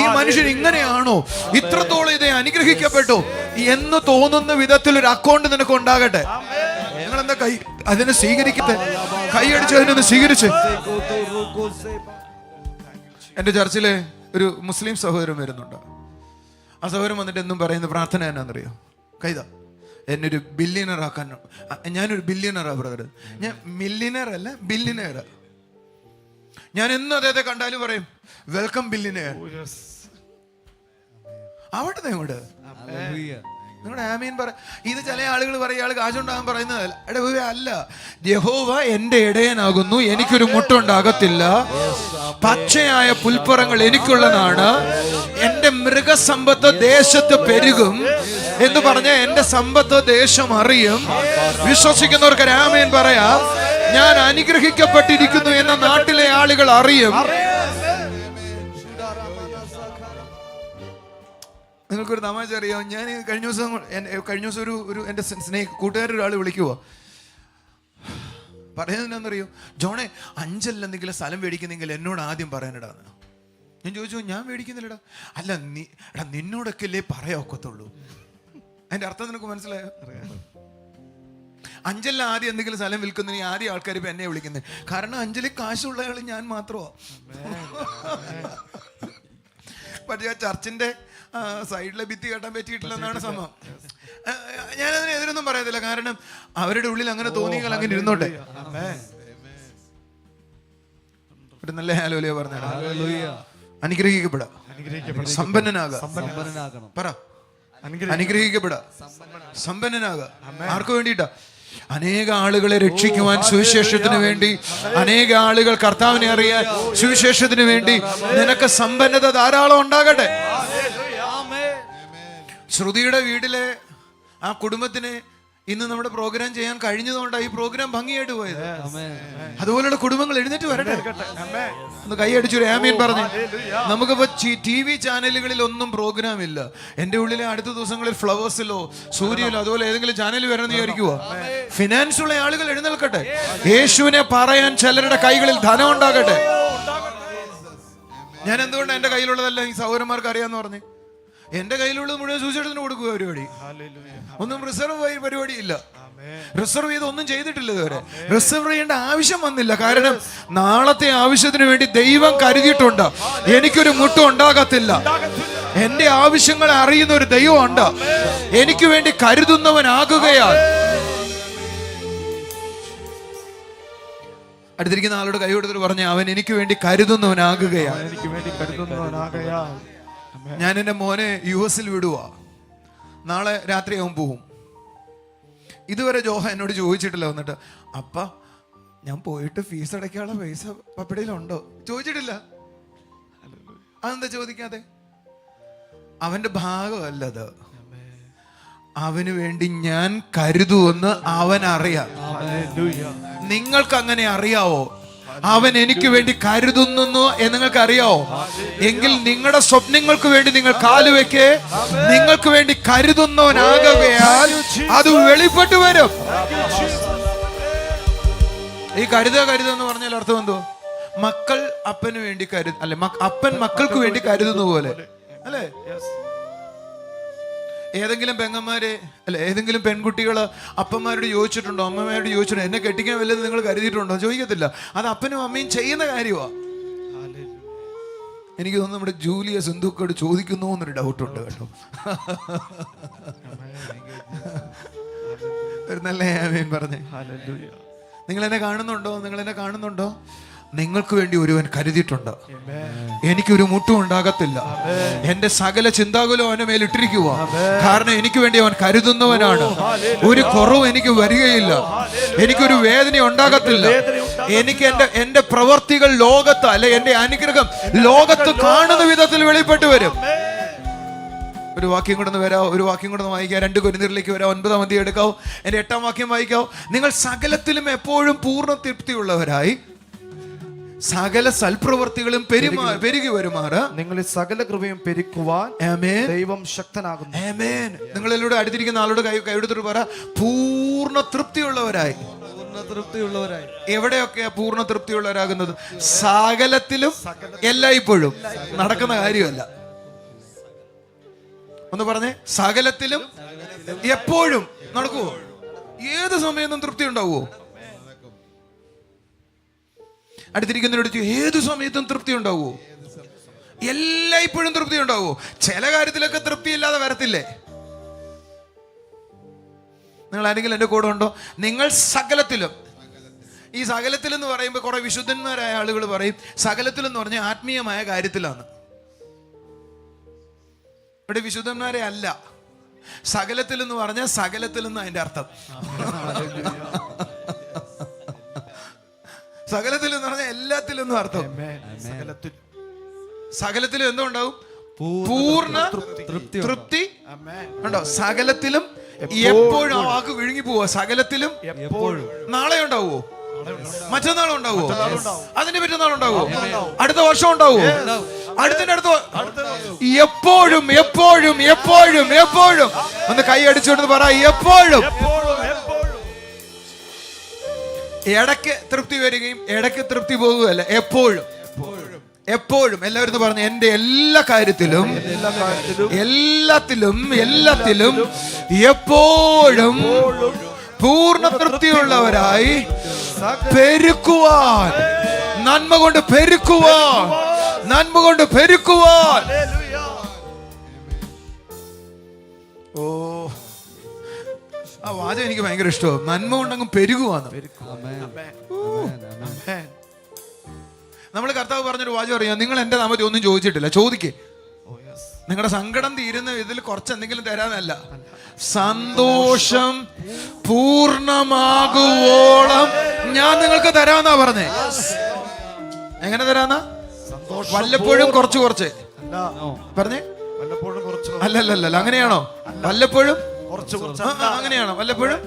ഈ മനുഷ്യൻ ഇങ്ങനെയാണോ, ഇത്രത്തോളം ഇതേ അനുഗ്രഹിക്കപ്പെട്ടു എന്ന് തോന്നുന്ന വിധത്തിൽ ഒരു അക്കൗണ്ട് നിനക്ക് ഉണ്ടാകട്ടെ. നിങ്ങൾ എന്താ കൈ അതിനെ സ്വീകരിക്കട്ടെ, കൈയടിച്ച് അതിനൊന്ന് സ്വീകരിച്ച്. എന്റെ ചർച്ചിലെ ഒരു മുസ്ലിം സഹോദരൻ വരുന്നുണ്ട്. ആ സഹോദരൻ വന്നിട്ട് എന്നും പറയുന്ന പ്രാർത്ഥന എന്നാന്നറിയോ? കൈതാ എന്നൊരു ബില്യണർ ആക്കാൻ. ഞാനൊരു ബില്യണറാ ബ്രദർ, ഞാൻ മില്യണർ അല്ല ബില്യണറാ. ഞാൻ എന്നും അദ്ദേഹത്തെ കണ്ടാലും പറയും വെൽക്കം ബില്യണർ. അവിടെ നിങ്ങളുടെ ആമീൻ പറ. ഇത് ചില ആളുകൾ പറയും ഇയാൾ കാശുണ്ടാകാൻ പറയുന്നതല്ല. അല്ല, യഹോവ എന്റെ ഇടയനാകുന്നു, എനിക്കൊരു മുട്ടുണ്ടാകത്തില്ല. പച്ചയായ പുൽപ്പുറങ്ങൾ എനിക്കുള്ളതാണ്. എന്റെ മൃഗസമ്പത്ത് ദേശത്ത് പെരുകും എന്ന് പറഞ്ഞ എന്റെ സമ്പത്ത് ദേശം അറിയും. വിശ്വസിക്കുന്നവർക്ക് ആമീൻ പറയാം. ഞാൻ അനുഗ്രഹിക്കപ്പെട്ടിരിക്കുന്നു എന്ന നാട്ടിലെ ആളുകൾ അറിയും. നിങ്ങൾക്കൊരു തമാശ അറിയാം. ഞാൻ കഴിഞ്ഞ ദിവസം ഒരു എൻ്റെ കൂട്ടുകാരൊരാൾ വിളിക്കുവോ, പറയുന്നത് എന്നാന്നറിയോ? ജോണേ, അഞ്ചലിൽ എന്തെങ്കിലും സ്ഥലം മേടിക്കുന്നെങ്കിൽ എന്നോട് ആദ്യം പറയാനിടാന്ന്. ഞാൻ ചോദിച്ചു, ഞാൻ മേടിക്കുന്നില്ലടാ. അല്ല എടാ നിന്നോടൊക്കെ അല്ലേ പറയാക്കത്തുള്ളൂ. അതിന്റെ അർത്ഥം നിനക്ക് മനസ്സിലായോ? അഞ്ചലിൽ ആദ്യം എന്തെങ്കിലും സ്ഥലം വിൽക്കുന്നതിന് ആദ്യം ആൾക്കാർ ഇപ്പൊ എന്നെ വിളിക്കുന്നത്. കാരണം അഞ്ചലിൽ കാശുള്ള ആൾ ഞാൻ മാത്രമാ. പക്ഷേ ആ ചർച്ചിന്റെ സൈഡിലെ ഭിത്തി കെട്ടാൻ പറ്റിയിട്ടില്ലെന്നാണ് സംഭവം. ഞാനതിന് എതിരൊന്നും പറയത്തില്ല, കാരണം അവരുടെ ഉള്ളിൽ അങ്ങനെ തോന്നിയാൽ അങ്ങനെ ഇരുന്നോട്ടെ. ഒരു നല്ല ഹല്ലേലൂയ പറഞ്ഞാൽ അനുഗ്രഹിക്കപ്പെടാ, സമ്പന്നനാകാം. പറ അനുഗ്രഹിക്കപ്പെടാ, സമ്പന്നനാകാം. ആർക്ക് വേണ്ടിയിട്ടാ? അനേക ആളുകളെ രക്ഷിക്കുവാൻ, സുവിശേഷത്തിന് വേണ്ടി. അനേക ആളുകൾ കർത്താവിനെ അറിയാൻ, സുവിശേഷത്തിന് വേണ്ടി നിനക്ക് സമ്പന്നത ധാരാളം ഉണ്ടാകട്ടെ. ശ്രുതിയുടെ വീട്ടിലെ ആ കുടുംബത്തിന് ഇന്ന് നമ്മുടെ പ്രോഗ്രാം ചെയ്യാൻ കഴിഞ്ഞതുകൊണ്ടാണ് ഈ പ്രോഗ്രാം ഭംഗിയായിട്ട് പോയത്. അതുപോലെയുള്ള കുടുംബങ്ങൾ എഴുന്നേറ്റ് വരട്ടെ. ഒന്ന് കൈയടിച്ചൊരു ആമീൻ പറഞ്ഞു. നമുക്കിപ്പോ TV ചാനലുകളിൽ ഒന്നും പ്രോഗ്രാം ഇല്ല. എന്റെ ഉള്ളിലെ അടുത്ത ദിവസങ്ങളിൽ ഫ്ലവേഴ്സിലോ സൂര്യയിലോ അതുപോലെ ഏതെങ്കിലും ചാനൽ വരണമെന്ന് വിചാരിക്കുവോ? ഫിനാൻസ് ഉള്ള ആളുകൾ എഴുന്നേൽക്കട്ടെ. യേശുവിനെ പറയാൻ ചിലരുടെ കൈകളിൽ ധനം ഉണ്ടാകട്ടെ. ഞാൻ എന്തുകൊണ്ട് എന്റെ കയ്യിലുള്ളതല്ല ഈ സഹോദരന്മാർക്ക് അറിയാന്ന് പറഞ്ഞു? എന്റെ കയ്യിലുള്ളത് മുഴുവൻ സുവിശേഷത്തിന് കൊടുക്കുക പരിപാടി. ഒന്നും റിസർവ് പരിപാടിയില്ല. റിസർവ് ചെയ്ത് ഒന്നും ചെയ്തിട്ടില്ല ഇതുവരെ. റിസർവ് ചെയ്യേണ്ട ആവശ്യം വന്നില്ല. കാരണം നാളത്തെ ആവശ്യത്തിന് വേണ്ടി ദൈവം കരുതിയിട്ടുണ്ട്. എനിക്കൊരു മുട്ടും ഉണ്ടാകത്തില്ല. എന്റെ ആവശ്യങ്ങൾ അറിയുന്ന ഒരു ദൈവം ഉണ്ട്. എനിക്ക് വേണ്ടി കരുതുന്നവനാകുകയാണ്. അടുത്തിരിക്കുന്ന ആളോട് കൈ കൊടുത്തിട്ട് പറഞ്ഞ അവൻ എനിക്ക് വേണ്ടി കരുതുന്നവനാകുകയാണ്. ഞാൻ എൻ്റെ മോനെ US വിടുവാ. നാളെ രാത്രി അവൻ പോവും. ഇതുവരെ ജോഹ എന്നോട് ചോദിച്ചിട്ടില്ല. വന്നിട്ട് അപ്പ ഞാൻ പോയിട്ട് ഫീസ് അടയ്ക്കാനുള്ള പൈസ പപ്പടയിലുണ്ടോ ചോദിച്ചിട്ടില്ല. അതെന്താ ചോദിക്കാതെ? അവന്റെ ഭാഗമല്ലത്. അവന് വേണ്ടി ഞാൻ കരുതുമെന്ന് അവൻ അറിയാം. നിങ്ങൾക്ക് അങ്ങനെ അറിയാവോ? അവൻ എനിക്ക് വേണ്ടി കരുതുന്നു എന്ന് നിങ്ങൾക്ക് അറിയാവോ? എങ്കിൽ നിങ്ങളുടെ സ്വപ്നങ്ങൾക്ക് വേണ്ടി നിങ്ങൾ കാലുവെക്ക്. നിങ്ങൾക്ക് വേണ്ടി കരുതുന്നവനാകയാൽ അത് വെളിപ്പെട്ടു വരും. ഈ കരുതെന്ന് പറഞ്ഞാൽ അർത്ഥം എന്തോ? മക്കൾ അപ്പന് വേണ്ടി അല്ലെ, അപ്പൻ മക്കൾക്ക് വേണ്ടി കരുതുന്ന പോലെ അല്ലേ? ഏതെങ്കിലും പെങ്ങന്മാരെ അല്ലെ ഏതെങ്കിലും പെൺകുട്ടികള് അപ്പന്മാരോട് ചോദിച്ചിട്ടുണ്ടോ, അമ്മമാരോട് ചോദിച്ചിട്ടുണ്ടോ എന്നെ കെട്ടിക്കാൻ വല്ലതും നിങ്ങൾ കരുതിയിട്ടുണ്ടോ? ചോദിക്കത്തില്ല. അത് അപ്പനും അമ്മയും ചെയ്യുന്ന കാര്യമാണ് എനിക്ക് തോന്നുന്നു നമ്മുടെ ജൂലിയ സിന്ധുക്കോട് ചോദിക്കുന്നു എന്നൊരു ഡൗട്ടുണ്ട് കേട്ടോ. ഒരു നല്ല ആമേൻ പറഞ്ഞേ. നിങ്ങൾ എന്നെ കാണുന്നുണ്ടോ? നിങ്ങൾ എന്നെ കാണുന്നുണ്ടോ? നിങ്ങൾക്ക് വേണ്ടി ഒരുവൻ കരുതിയിട്ടുണ്ട്. എനിക്കൊരു മുട്ടും ഉണ്ടാകത്തില്ല. എന്റെ സകല ചിന്താകുലം അവന്റെ മേൽ ഇട്ടിരിക്കുക. കാരണം എനിക്ക് വേണ്ടി അവൻ കരുതുന്നവനാണ്. ഒരു കുറവും എനിക്ക് വരികയില്ല. എനിക്കൊരു വേദന ഉണ്ടാകത്തില്ല. എനിക്ക് എന്റെ പ്രവർത്തികൾ ലോകത്ത്, അല്ലെ എന്റെ അനുഗ്രഹം ലോകത്ത് കാണുന്ന വിധത്തിൽ വെളിപ്പെട്ട് വരും. ഒരു വാക്യം കൊണ്ടൊന്ന് വരാമോ? ഒരു വാക്യം കൊണ്ടൊന്ന് വായിക്കാം. 2 കൊരിന്ത്യരിലേക്ക് വരാം. 9-ാം അധ്യായം എടുക്കാവോ? എന്റെ 8-ാം വാക്യം വായിക്കാവോ? നിങ്ങൾ സകലത്തിലും എപ്പോഴും പൂർണ്ണ തൃപ്തിയുള്ളവരായി സകല സൽപ്രവർത്തികളും പെരുകി വരുമാറ് നിങ്ങളിൽ സകല കൃപയും പെരുക്കുവാൻ ദൈവം ശക്തനാകുന്നു. ആമേൻ. നിങ്ങളിലൂടെ അടുത്തിരിക്കുന്ന ആളോട് കൈയെടുത്തിട്ട് പറ, പൂർണ്ണ തൃപ്തിയുള്ളവരായി. എവിടെയൊക്കെയാ പൂർണ്ണ തൃപ്തിയുള്ളവരാകുന്നത്? സകലത്തിലും, എല്ലായ്പ്പോഴും. നടക്കുന്ന കാര്യമല്ല. ഒന്ന് പറഞ്ഞേ, സകലത്തിലും എപ്പോഴും നടക്കുവോ? ഏത് സമയത്തും തൃപ്തി ഉണ്ടാവുമോ? അടുത്തിരിക്കുന്നവരോട് ഏതു സമയത്തും തൃപ്തി ഉണ്ടാവുമോ? എല്ലായ്പ്പോഴും തൃപ്തി ഉണ്ടാവുമോ? ചില കാര്യത്തിലൊക്കെ തൃപ്തി ഇല്ലാതെ വരത്തില്ലേ? നിങ്ങൾ ആരെങ്കിലും എൻ്റെ കൂടെ ഉണ്ടോ? നിങ്ങൾ സകലത്തിലും. ഈ സകലത്തിൽ എന്ന് പറയുമ്പോൾ കുറെ വിശുദ്ധന്മാരായ ആളുകൾ പറയും സകലത്തിൽ എന്ന് പറഞ്ഞാൽ ആത്മീയമായ കാര്യത്തിലാണ്. ഇവിടെ വിശുദ്ധന്മാരെ അല്ല. സകലത്തിൽ എന്ന് പറഞ്ഞാൽ സകലത്തിൽ നിന്ന് അതിന്റെ അർത്ഥം. സകലത്തിൽ എന്ന് പറഞ്ഞാൽ എല്ലാത്തിലും എന്നും അർത്ഥം. സകലത്തിലും എന്തോ ഉണ്ടാവും? പൂർണ്ണ തൃപ്തി ഉണ്ടോ? സകലത്തിലും എപ്പോഴും. ആ വാക്ക് വിഴുങ്ങി പോവാ. സകലത്തിലും എപ്പോഴും. നാളെ ഉണ്ടാവോ? മറ്റന്നാൾ ഉണ്ടാവോ? അതിന്റെ മറ്റന്നാളുണ്ടാവോ? അടുത്ത വർഷം ഉണ്ടാവോ? അടുത്തതിന്റെ അടുത്ത എപ്പോഴും എപ്പോഴും എപ്പോഴും എപ്പോഴും. ഒന്ന് കൈ അടിച്ചുകൊണ്ട് പറ, എപ്പോഴും. ഇടയ്ക്ക് തൃപ്തി വരികയും ഇടയ്ക്ക് തൃപ്തി പോകുകയല്ല, എപ്പോഴും എപ്പോഴും. എല്ലാവരും പറഞ്ഞു, എന്റെ എല്ലാ കാര്യത്തിലും എല്ലാത്തിലും എല്ലാത്തിലും എപ്പോഴും പൂർണ്ണ തൃപ്തിയുള്ളവരായി പെരുക്കുവാൻ, നന്മ കൊണ്ട് പെരുക്കുവാൻ, നന്മ കൊണ്ട് പെരുക്കുവാൻ. ഓ, ആ വാചകം എനിക്ക് ഭയങ്കര ഇഷ്ടമാണ്. നന്മ കൊണ്ടങ്ങ് പെരുകുവാന്ന്. നമ്മൾ കർത്താവ് പറഞ്ഞൊരു വാചകം അറിയാം, നിങ്ങൾ എന്റെ നാമത്തിൽ ഒന്നും ചോദിച്ചിട്ടില്ല, ചോദിക്കേ. നിങ്ങളുടെ സങ്കടം തീരുന്ന ഇതിൽ കുറച്ച് എന്തെങ്കിലും തരാനല്ല, സന്തോഷം പൂർണ്ണമാകുവോളം ഞാൻ നിങ്ങൾക്ക് തരാന്നാ പറഞ്ഞേ. എങ്ങനെ തരാന്നാ? വല്ലപ്പോഴും കുറച്ച് കുറച്ച് പറഞ്ഞേ. അല്ലല്ലല്ല, അങ്ങനെയാണോ? വല്ലപ്പോഴും അങ്ങനെയാണോ? വല്ലപ്പോഴും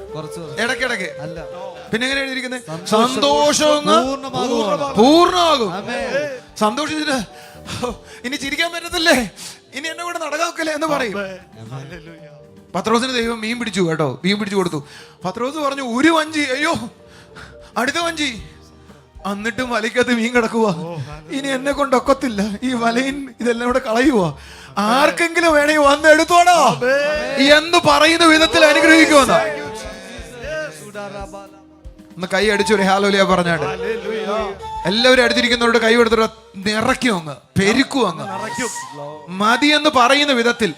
ഇടയ്ക്കിടയ്ക്ക്. പിന്നെ എങ്ങനെ എഴുതിയിരിക്കുന്നത്? സന്തോഷം പൂർണ്ണമാകും. സന്തോഷിച്ചിട്ട് ഇനി ചിരിക്കാൻ പറ്റത്തില്ലേ, ഇനി എന്നെ കൂടെ നടക്കാക്കല്ലേ എന്ന് പറയും. പത്രോസിന് ദൈവം മീൻ പിടിച്ചു കേട്ടോ, മീൻ പിടിച്ചു കൊടുത്തു. പത്രോസ് പറഞ്ഞു, ഒരു വഞ്ചി, അയ്യോ അടുത്ത വഞ്ചി. എന്നിട്ടും വലയ്ക്കകത്ത് മീൻ കിടക്കുക. ഇനി എന്നെ കൊണ്ടൊക്കത്തില്ല, ഈ വലയും ഇതെല്ലാം കൂടെ കളയുവാ. ആർക്കെങ്കിലും വേണമെങ്കിൽ വന്ന് എടുത്തോടാ എന്ന് പറയുന്ന വിധത്തിൽ അനുഗ്രഹിക്കുമെന്ന. ഒന്ന് കൈ അടിച്ചൊരു ഹല്ലേലൂയ പറഞ്ഞാണ്ട് എല്ലാവരും അടുത്തിരിക്കുന്നവരുടെ കൈ എടുത്തിട്ട് നിറയ്ക്കും, അങ്ങ് പെരുക്കും, അങ്ങ് മതി എന്ന് പറയുന്ന വിധത്തിൽ.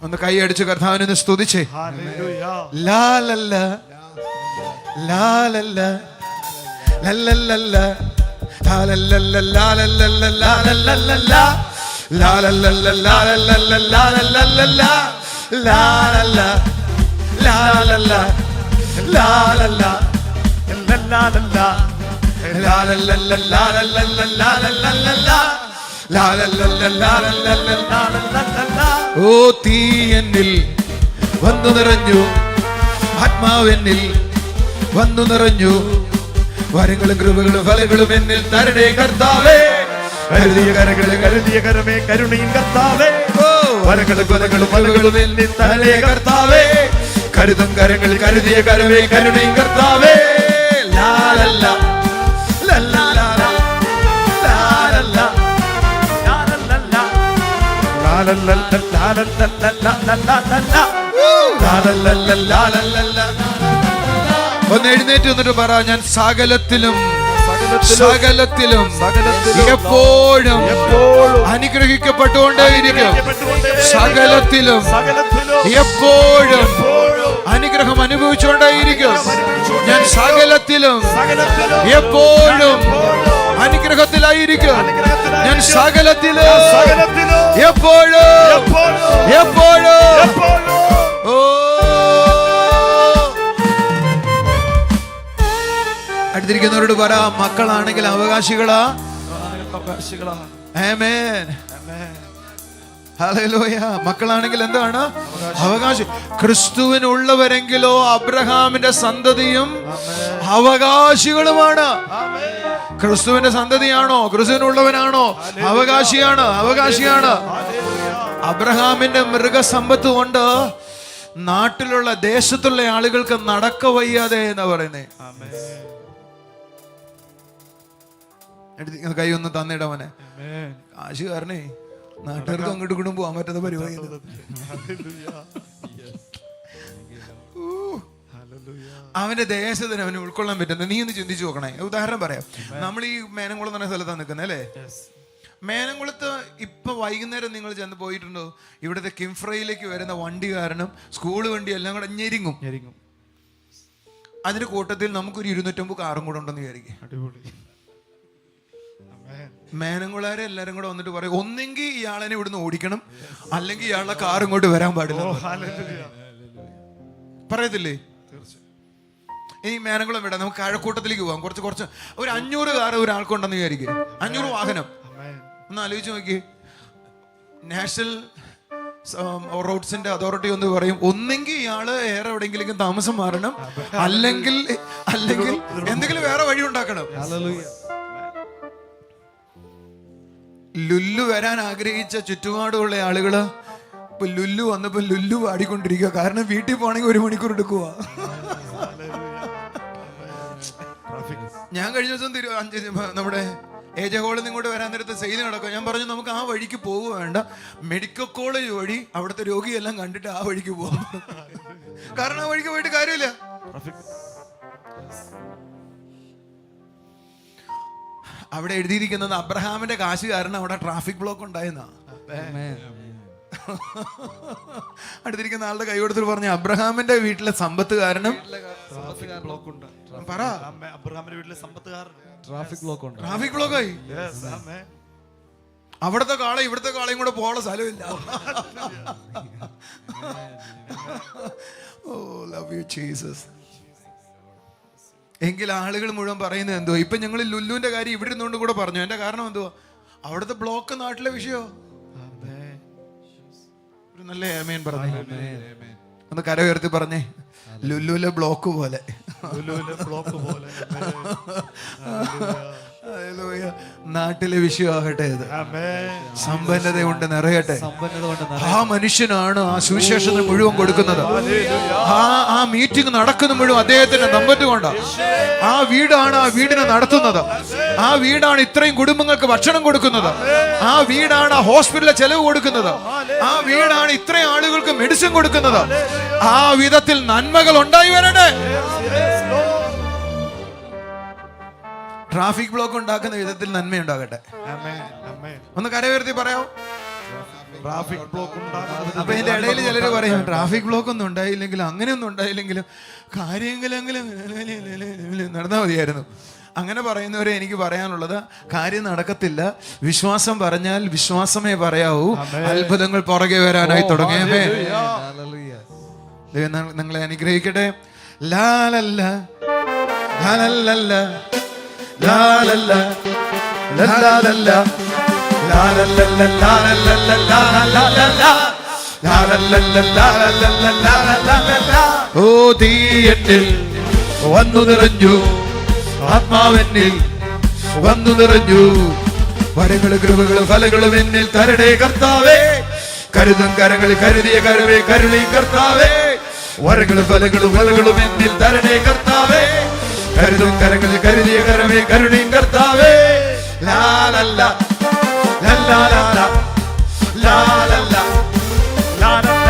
ഒന്ന് കൈ അടിച്ച് കർത്താവിനെ സ്തുതിച്ചേ. ലാലല്ല ലാലല്ല ലല്ലല്ല ലാലല്ല ലാലല്ല ലാലല്ല ലാലല്ല ലാലല്ല ലാലല്ല ലാലല്ല ലാലല്ല ലാലല്ല ഓ, തീ എന്നിൽ വന്നു നിറഞ്ഞു, ആത്മാവെന്നിൽ വന്നു നിറഞ്ഞു, വരങ്ങളും കൃപകളും ഫലങ്ങളും എന്നിൽ തരണേ കർത്താവേ. കരുതിയ കരങ്ങളെ കരുതിയ കരമേ കരുണയും കർത്താവേ. വരങ്ങളും കൊലകളും ഫലങ്ങളും എന്നിൽ തരണേ കർത്താവേ. കരുതും കരങ്ങളിൽ കരുതിയ കരമേ കരുണയും കർത്താവേ. ലാലല്ല ഒന്ന് എഴുന്നേറ്റ് വന്നിട്ട് പറ, ഞാൻ സകലത്തിലും സകലത്തിലും എപ്പോഴും അനുഗ്രഹിക്കപ്പെട്ടുകൊണ്ടേയിരിക്കും. സകലത്തിലും എപ്പോഴും അനുഗ്രഹം അനുഭവിച്ചുകൊണ്ടേയിരിക്കും. ഞാൻ സകലത്തിലും എപ്പോഴും അനുഗ്രഹത്തിലായിരിക്കും. ഞാൻ സകലത്തിലും എപ്പോഴും ഓ അടുത്തിരിക്കുന്നവരോട് പറ, മക്കളാണെങ്കിൽ അവകാശികളാ. ആമേൻ. ഹല്ലേലൂയ. മക്കളാണെങ്കിൽ എന്താണ് അവകാശി? ക്രിസ്തുവിനുള്ളവരെങ്കിലോ അബ്രഹാമിന്റെ സന്തതിയും അവകാശികളുമാണ്. ക്രിസ്തുവിന്റെ സന്തതിയാണോ? ക്രിസ്തുവിനുള്ളവനാണോ? അവകാശിയാണ്. അവകാശിയാണ്. അബ്രഹാമിന്റെ മൃഗസമ്പത്ത് കൊണ്ട് നാട്ടിലുള്ള ദേശത്തുള്ള ആളുകൾക്ക് നടക്ക വയ്യാതെ എന്ന് പറയുന്നേ. കൈ ഒന്ന് തന്നിടവനെ. കാശുകാരനെ നാട്ടുകാർക്ക് അങ്ങോട്ട് ഇങ്ങോട്ടും പോകാൻ പറ്റുന്ന പരിപാടി. അവന്റെ ദേശത്തിന് അവന് ഉൾക്കൊള്ളാൻ പറ്റുന്നത്. നീ ഒന്ന് ചിന്തിച്ചു നോക്കണേ. ഉദാഹരണം പറയാം. നമ്മൾ ഈ മേനംകുളം എന്ന സ്ഥലത്താണ് നിൽക്കുന്നത് അല്ലേ? മേനംകുളത്ത് ഇപ്പൊ വൈകുന്നേരം നിങ്ങൾ ചെന്ന് പോയിട്ടുണ്ടോ? ഇവിടുത്തെ കിംഫ്രയിലേക്ക് വരുന്ന വണ്ടി കാരണം സ്കൂൾ വണ്ടി എല്ലാം കൂടെ ഞെരിങ്ങും. അതിന്റെ കൂട്ടത്തിൽ നമുക്കൊരു 250 കാറും കൂടെ ഉണ്ടെന്ന് വിചാരിക്കും. മേനംകുളാരെ എല്ലാരും കൂടെ വന്നിട്ട് പറയും, ഒന്നെങ്കിൽ ഇയാളെ ഇവിടുന്ന് ഓടിക്കണം, അല്ലെങ്കിൽ ഇയാളുടെ കാർ ഇങ്ങോട്ട് വരാൻ പാടില്ല. പറയത്തില്ലേ? ഈ മേനംകുളം വിടാം, നമുക്ക് കഴക്കൂട്ടത്തിലേക്ക് പോവാം. കുറച്ച് ഒരു 500 കാർ ഒരാൾക്കുണ്ടെന്ന് വിചാരിക്കും. 500 വാഹനം. ഒന്ന് ആലോചിച്ച് നോക്കി. നാഷണൽ റോഡ്സിന്റെ അതോറിറ്റി ഒന്ന് പറയും, ഒന്നെങ്കിൽ ഇയാള് വേറെ എവിടെയെങ്കിലും താമസം മാറണം, അല്ലെങ്കിൽ എന്തെങ്കിലും വേറെ വഴി ഉണ്ടാക്കണം. ലുല്ലു വരാൻ ആഗ്രഹിച്ച ചുറ്റുപാടുള്ള ആളുകള് ഇപ്പൊ ലുല്ലു വന്നപ്പോ ലുല്ലു പാടിക്കൊണ്ടിരിക്കുക. കാരണം വീട്ടിൽ പോകണമെങ്കിൽ 1 മണിക്കൂർ എടുക്കുക. ഞാൻ കഴിഞ്ഞ ദിവസം നമ്മുടെ ഏജ ഹോളിൽ നിന്ന് ഇങ്ങോട്ട് വരാൻ നേരത്തെ സെയിൽ നടക്കുക. ഞാൻ പറഞ്ഞു, നമുക്ക് ആ വഴിക്ക് പോവുക വേണ്ട, മെഡിക്കൽ കോളേജ് വഴി അവിടുത്തെ രോഗിയെല്ലാം കണ്ടിട്ട് ആ വഴിക്ക് പോകാം. കാരണം ആ വഴിക്ക് പോയിട്ട് കാര്യമില്ല. അവിടെ എഴുതിയിരിക്കുന്നത് അബ്രഹാമിന്റെ കാശ് കാരണം അവിടെ ട്രാഫിക് ബ്ലോക്ക് ഉണ്ടായെന്നാ. അടുത്തിരിക്കുന്ന ആളുടെ കൈ കൊടുത്തിട്ട് പറഞ്ഞു, അബ്രഹാമിന്റെ വീട്ടിലെ സമ്പത്ത് കാരണം പറ. അബ്രഹാമിന്റെ വീട്ടിലെ സമ്പത്ത് കാരണം ട്രാഫിക് ബ്ലോക്ക് ആയി. അവിടുത്തെ കാളെ ഇവിടുത്തെ കാളയും കൂടെ പോകാനുള്ള സ്ഥലമില്ല. ഓ ലവ് യു ജീസസ്. എങ്കിൽ ആളുകൾ മുഴുവൻ പറയുന്നത് എന്തോ, ഇപ്പൊ ഞങ്ങൾ ലുല്ലുവിന്റെ കാര്യം ഇവിടെ ഇരുന്നുകൊണ്ട് കൂടെ പറഞ്ഞു. എന്റെ കാരണം എന്തോ, അവിടുത്തെ ബ്ലോക്ക് നാട്ടിലെ വിഷയോ. ഒരു നല്ല ആമേൻ പറഞ്ഞു. ഒന്ന് കര ഉയർത്തി പറഞ്ഞേ, ലുല്ലുവിലെ ബ്ലോക്ക് പോലെ. നാട്ടിലെ വിഷയമാകട്ടെ, ഇത് സമ്പന്നത കൊണ്ട് നിറയട്ടെ. ആ മനുഷ്യനാണ് ആ സുവിശേഷത്തിന് മുഴുവൻ കൊടുക്കുന്നത്. ആ മീറ്റിംഗ് നടക്കുന്ന മുഴുവൻ അദ്ദേഹത്തിന്റെ നമ്പറ്റ് കൊണ്ടാണ്. ആ വീടാണ് ആ വീടിനെ നടത്തുന്നത്. ആ വീടാണ് ഇത്രയും കുടുംബങ്ങൾക്ക് ഭക്ഷണം കൊടുക്കുന്നത്. ആ വീടാണ് ആ ഹോസ്പിറ്റലിലെ ചെലവ് കൊടുക്കുന്നത്. ആ വീടാണ് ഇത്രയും ആളുകൾക്ക് മെഡിസിൻ കൊടുക്കുന്നത്. ആ വിധത്തിൽ നന്മകൾ ഉണ്ടായി വരട്ടെ. ട്രാഫിക് ബ്ലോക്ക് ഉണ്ടാക്കുന്ന വിധത്തിൽ നന്മയുണ്ടാകട്ടെ. ഒന്ന് കരയുയർത്തി പറയാം. Traffic block. അപ്പൊ ഇതിന്റെ ഇടയിൽ ചിലര് പറയും, ട്രാഫിക് ബ്ലോക്ക് ഒന്നും ഉണ്ടായില്ലെങ്കിലും അങ്ങനെയൊന്നും ഉണ്ടായില്ലെങ്കിലും കാര്യങ്ങളെങ്കിലും നടന്നാൽ മതിയായിരുന്നു. അങ്ങനെ പറയുന്നവരെ എനിക്ക് പറയാനുള്ളത്, കാര്യം നടക്കത്തില്ല. വിശ്വാസം പറഞ്ഞാൽ വിശ്വാസമേ പറയാവൂ. അത്ഭുതങ്ങൾ പുറകെ വരാനായി തുടങ്ങിയമേ. ദൈവം നിങ്ങളെ അനുഗ്രഹിക്കട്ടെ. ലാലല്ല ലാലല്ല ലാലല്ല ലാലല്ല ലാലല്ല ലാലല്ല. ഓ തീയറ്റിൽ വന്നു നിറഞ്ഞു, ആത്മാവെന്നിൽ വന്നു നിറഞ്ഞു. വരങ്ങളും കൃപകളും ഫലങ്ങളും എന്നിൽ തരണേ കർത്താവേ. കരുതും കരങ്ങളിൽ കരുതിയ കരുവേ കരുണി കർത്താവേ. വരങ്ങളും ഫലങ്ങളും ഫലങ്ങളും എന്നിൽ തരണേ കർത്താവേ. കരുതും കരങ്ങളിൽ കരുതിയ കരവേ കരുണി കർത്താവേ. ലാലല്ല ലാലല്ല ലാലല്ല ലാലല്ല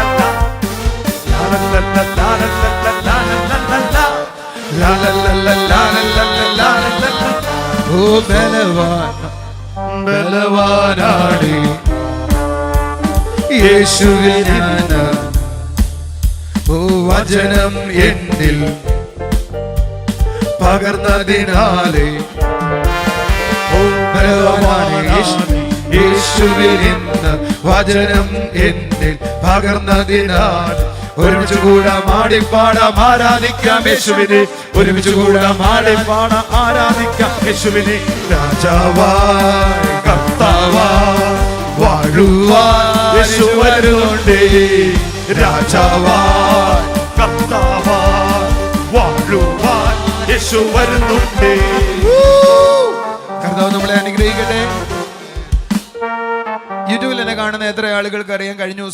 ലാലല്ല ലാലല്ല ലാലല്ല ബലവാനാണ് യേശുവിൽ ഞാൻ. ഓ വചനം എന്നിൽ പകർന്നതിനാലെ ഓ ബലവാനാണ് യേശുവിൽ ഇന്ന് വചനം എന്നിൽ പകർന്നതിനാൽ. ഒരുമിച്ച് കൂടാം ആടിപ്പാടാം ആരാധിക്കാം യേശുവിനെ. ഒരുമിച്ച് കൂടാം ആടിപ്പാടാം ആരാധിക്കാം യേശുവിനെ. രാജാവായി കർത്താവായി വാഴുവാൻ യേശു വരുന്നുണ്ടേ. രാജാവായി കർത്താവായി വാഴുവാൻ യേശു വരുന്നുണ്ടേ. കർത്താവ് നമ്മളെ അനുഗ്രഹിക്കട്ടെ. യൂട്യൂബിൽ എന്നെ കാണുന്ന എത്ര ആളുകൾക്ക് അറിയാം, കഴിഞ്ഞ ദിവസം